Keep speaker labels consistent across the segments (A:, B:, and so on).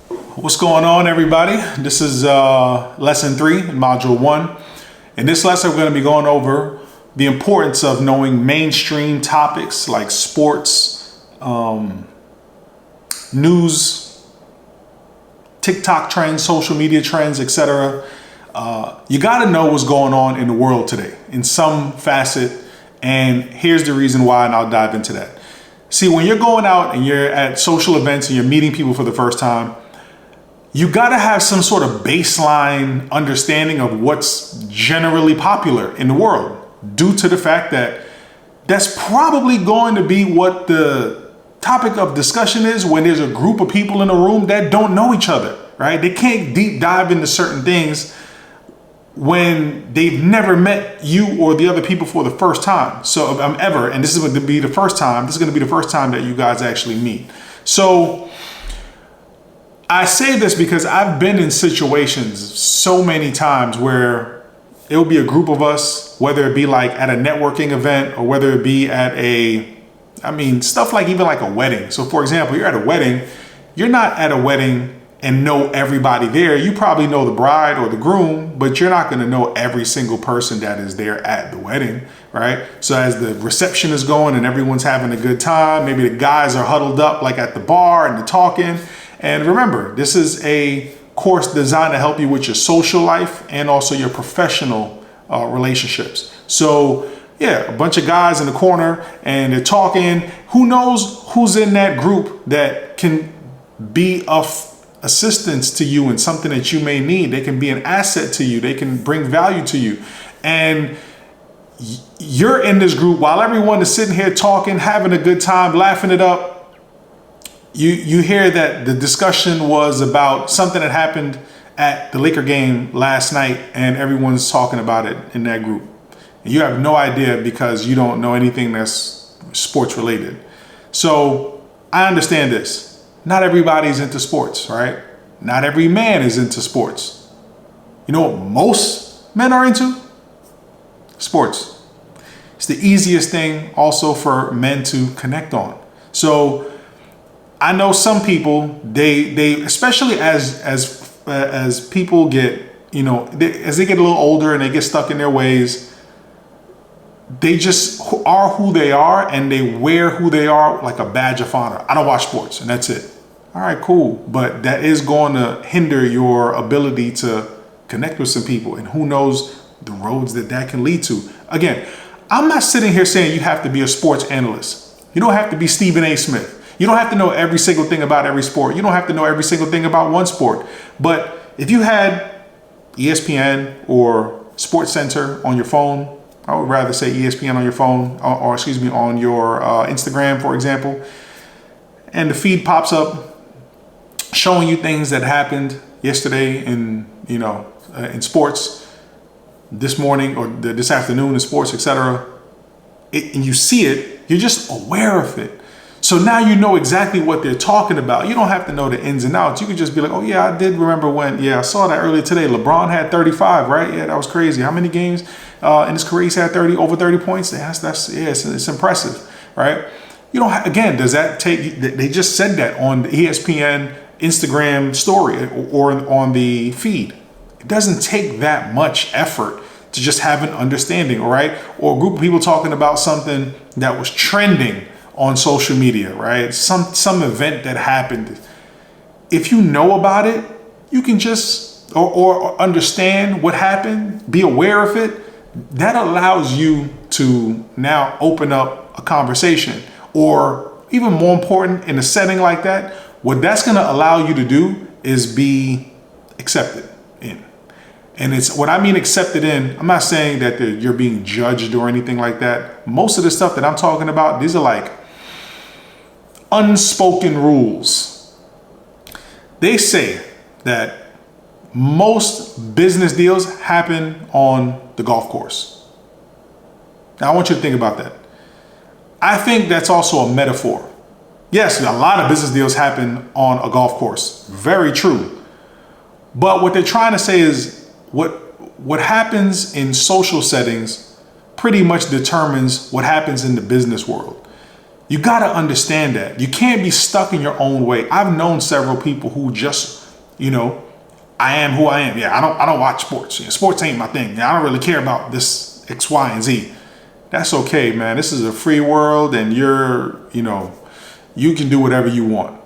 A: What's going on, everybody? This is lesson 3 in module 1. In this lesson, we're going to be going over the importance of knowing mainstream topics like sports, news, TikTok trends, social media trends, etc. You got to know what's going on in the world today in some facet. And here's the reason why, and I'll dive into that. See, when you're going out and you're at social events and you're meeting people for the first time, you got to have some sort of baseline understanding of what's generally popular in the world, due to the fact that that's probably going to be what the topic of discussion is when there's a group of people in a room that don't know each other, right? They can't deep dive into certain things when they've never met you or the other people for the first time. So ever, and this is going to be the first time, that you guys actually meet. So I say this because I've been in situations so many times where it will be a group of us, whether it be like at a networking event or whether it be at stuff like even like a wedding. So for example, you're at a wedding, you're not at a wedding and know everybody there. You probably know the bride or the groom, but you're not going to know every single person that is there at the wedding, right? So as the reception is going and everyone's having a good time, maybe the guys are huddled up like at the bar and they're talking. And remember, this is a course designed to help you with your social life and also your professional relationships. So yeah, a bunch of guys in the corner and they're talking. Who knows who's in that group that can be of assistance to you in something that you may need. They can be an asset to you. They can bring value to you. And you're in this group while everyone is sitting here talking, having a good time, laughing it up. You hear that the discussion was about something that happened at the Laker game last night and everyone's talking about it in that group. And you have no idea because you don't know anything that's sports related. So I understand this. Not everybody's into sports, right? Not every man is into sports. You know what most men are into? Sports. It's the easiest thing also for men to connect on. So I know some people, they especially as people get, as they get a little older and they get stuck in their ways, they just are who they are and they wear who they are like a badge of honor. I don't watch sports and that's it. All right, cool. But that is going to hinder your ability to connect with some people, and who knows the roads that can lead to. Again, I'm not sitting here saying you have to be a sports analyst. You don't have to be Stephen A. Smith. You don't have to know every single thing about every sport. You don't have to know every single thing about one sport. But if you had ESPN or Sports Center on your phone, I would rather say ESPN on your phone, or on your Instagram, for example, and the feed pops up showing you things that happened yesterday in sports, this morning or this afternoon in sports, etc. And you see it, you're just aware of it. So now you know exactly what they're talking about. You don't have to know the ins and outs. You can just be like, oh yeah, I did remember when, I saw that earlier today. LeBron had 35, right? Yeah, that was crazy. How many games in his career he's had over 30 points? It's impressive, right? You don't again, does that take, they just said that on the ESPN Instagram story or on the feed. It doesn't take that much effort to just have an understanding, all right? Or a group of people talking about something that was trending on social media, right? Some event that happened. If you know about it, you can just or understand what happened, be aware of it. That allows you to now open up a conversation, or even more important, in a setting like that, what that's going to allow you to do is be accepted in. And it's what I mean accepted in. I'm not saying that you're being judged or anything like that. Most of the stuff that I'm talking about, these are like unspoken rules. They say that most business deals happen on the golf course. Now I want you to think about that. I think that's also a metaphor. Yes, a lot of business deals happen on a golf course. Very true. But what they're trying to say is what happens in social settings pretty much determines what happens in the business world. You got to understand that. You can't be stuck in your own way. I've known several people who just, I am who I am. Yeah, I don't watch sports. Yeah, sports ain't my thing. Yeah, I don't really care about this X, Y, and Z. That's okay, man. This is a free world, and you can do whatever you want.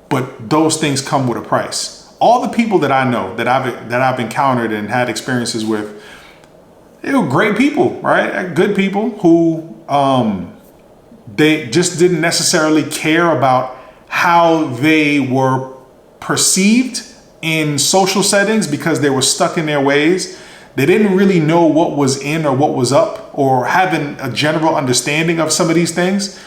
A: But those things come with a price. All the people that I know that I've encountered and had experiences with, they were great people, right? Good people who they just didn't necessarily care about how they were perceived in social settings because they were stuck in their ways. They didn't really know what was in or what was up or having a general understanding of some of these things.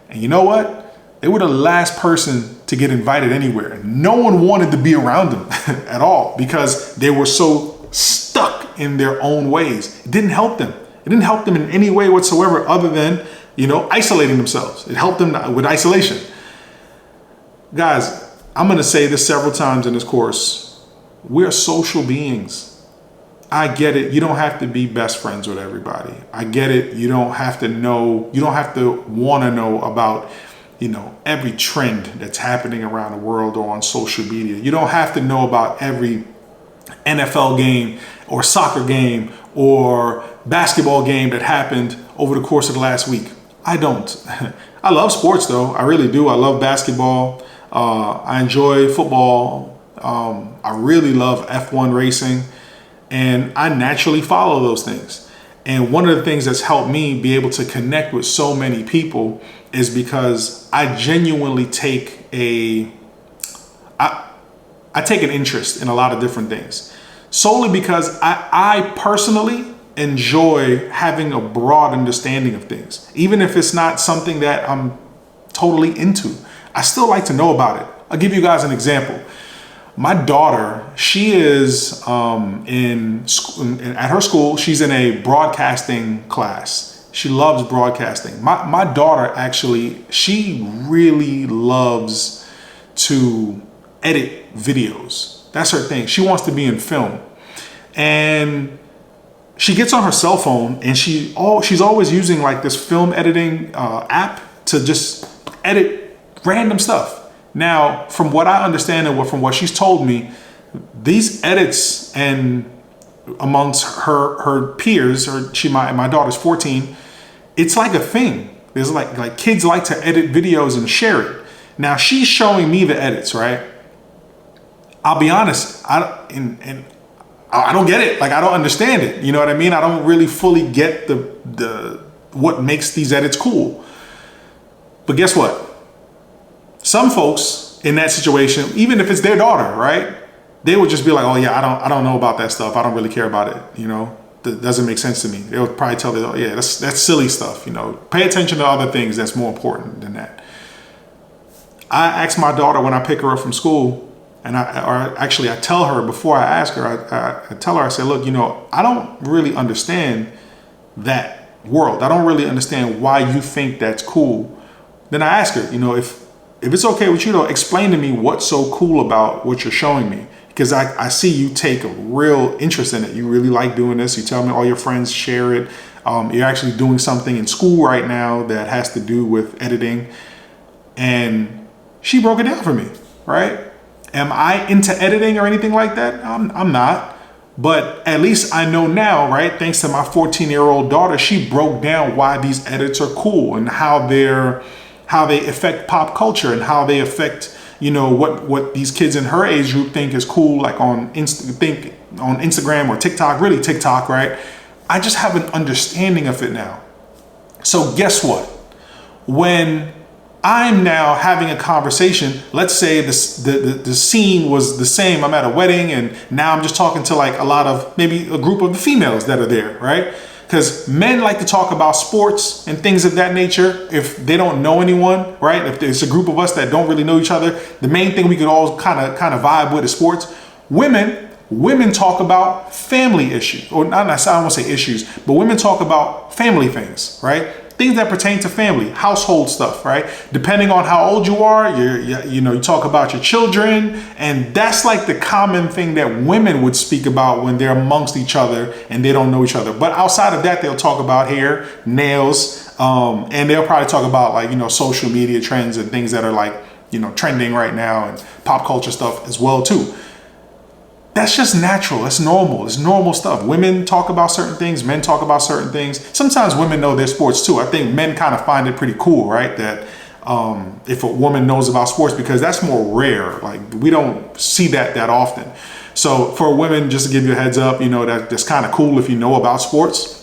A: And you know what? They were the last person to get invited anywhere. No one wanted to be around them at all because they were so stuck in their own ways. It didn't help them. It didn't help them in any way whatsoever other than, isolating themselves. It helped them with isolation. Guys, I'm going to say this several times in this course. We're social beings. I get it. You don't have to be best friends with everybody. I get it. You don't have to know. You don't have to want to know about, every trend that's happening around the world or on social media. You don't have to know about every NFL game or soccer game or basketball game that happened over the course of the last week. I don't. I love sports though. I really do. I love basketball. I enjoy football. I really love F1 racing, and I naturally follow those things. And one of the things that's helped me be able to connect with so many people is because I genuinely take I take an interest in a lot of different things, solely because I personally enjoy having a broad understanding of things. Even if it's not something that I'm totally into, I still like to know about it. I'll give you guys an example. My daughter, she is at her school, she's in a broadcasting class. She loves broadcasting. My daughter actually, she really loves to edit videos. That's her thing. She wants to be in film. And she gets on her cell phone and she's always using like this film editing app to just edit random stuff. Now, from what I understand and from what she's told me, these edits and amongst her peers, my daughter's 14, it's like a thing. There's like kids like to edit videos and share it. Now she's showing me the edits, right? I'll be honest, I don't get it. Like, I don't understand it. You know what I mean? I don't really fully get the what makes these edits cool. But guess what? Some folks in that situation, even if it's their daughter, right? They would just be like, "Oh yeah, I don't know about that stuff. I don't really care about it. That doesn't make sense to me." They would probably tell you, "Oh yeah, that's silly stuff. Pay attention to other things that's more important than that." I ask my daughter when I pick her up from school, and I tell her before I ask her, I tell her, I say, "Look, I don't really understand that world. I don't really understand why you think that's cool." Then I ask her, if it's okay with you, though, explain to me what's so cool about what you're showing me. Because I see you take a real interest in it. You really like doing this. You tell me all your friends share it. You're actually doing something in school right now that has to do with editing. And she broke it down for me, right? Am I into editing or anything like that? I'm not. But at least I know now, right? Thanks to my 14-year-old daughter, she broke down why these edits are cool and how they affect pop culture and how they affect, what these kids in her age group think is cool, like on Instagram or TikTok, really TikTok, right? I just have an understanding of it now. So guess what? When I'm now having a conversation, let's say the scene was the same. I'm at a wedding and now I'm just talking to maybe a group of the females that are there, right? Because men like to talk about sports and things of that nature if they don't know anyone, right? If there's a group of us that don't really know each other, the main thing we could all kind of vibe with is sports. Women talk about family issues, or not, I don't want to say issues, but women talk about family things, right? Things that pertain to family, household stuff, right? Depending on how old you are, you talk about your children, and that's like the common thing that women would speak about when they're amongst each other and they don't know each other. But outside of that, they'll talk about hair, nails, And they'll probably talk about like, social media trends and things that are like, trending right now, and pop culture stuff as well too. That's just natural. It's normal. It's normal stuff. Women talk about certain things. Men talk about certain things. Sometimes women know their sports too. I think men kind of find it pretty cool, right? That if a woman knows about sports, because that's more rare. Like we don't see that often. So for women, just to give you a heads up, that's kind of cool if you know about sports.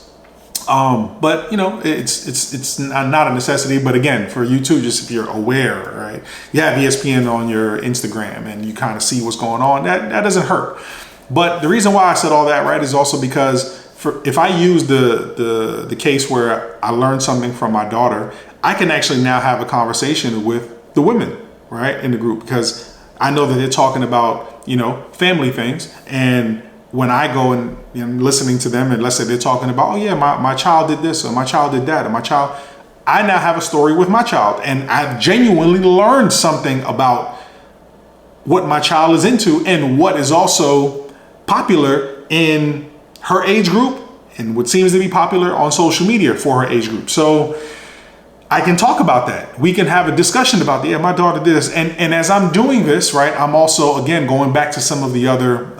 A: But it's not a necessity. But again, for you too, just if you're aware, right? You have ESPN on your Instagram and you kind of see what's going on. That doesn't hurt. But the reason why I said all that, right, is also because if I use the case where I learned something from my daughter, I can actually now have a conversation with the women, right, in the group, because I know that they're talking about, family things. And when I go and listening to them, and let's say they're talking about, oh yeah, my child did this, or my child did that, or I now have a story with my child, and I've genuinely learned something about what my child is into and what is also popular in her age group and what seems to be popular on social media for her age group. So I can talk about that. We can have a discussion about my daughter did this. And as I'm doing this, right, I'm also, again, going back to some of the other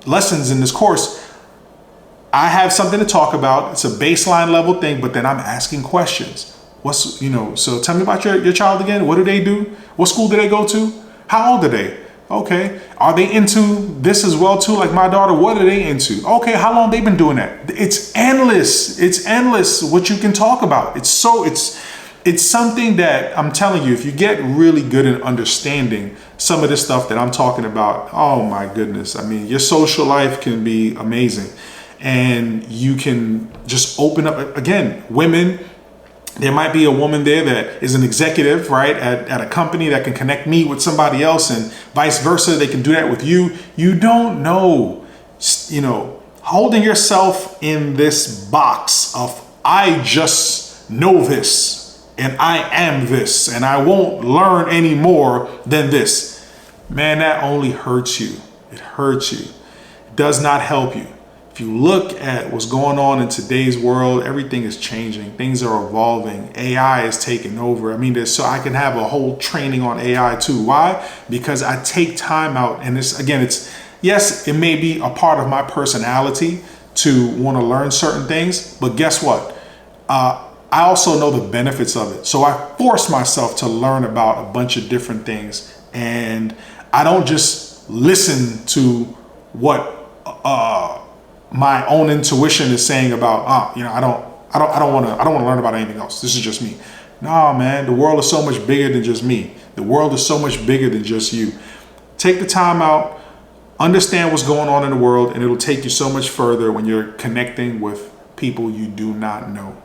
A: lessons in this course. I have something to talk about. It's a baseline level thing, but then I'm asking questions. So tell me about your child again. What do they do? What school do they go to? How old are they? Okay. Are they into this as well too? Like my daughter, what are they into? Okay. How long they been doing that? It's endless. It's endless what you can talk about. It's something that I'm telling you, if you get really good at understanding some of this stuff that I'm talking about, oh my goodness. I mean, your social life can be amazing, and you can just open up. Again, women, there might be a woman there that is an executive, right, at a company that can connect me with somebody else, and vice versa. They can do that with you. You don't know, holding yourself in this box of, I just know this and I am this and I won't learn any more than this. Man, that only hurts you. It hurts you. It does not help you. If you look at what's going on in today's world, everything is changing. Things are evolving. AI is taking over. I mean, so I can have a whole training on AI too. Why? Because I take time out, and yes, it may be a part of my personality to want to learn certain things, but guess what? I also know the benefits of it. So I force myself to learn about a bunch of different things, and I don't just listen to what my own intuition is saying about, I don't want to learn about anything else. This is just me. No, man, the world is so much bigger than just me. The world is so much bigger than just you. Take the time out, understand what's going on in the world, and it'll take you so much further when you're connecting with people you do not know.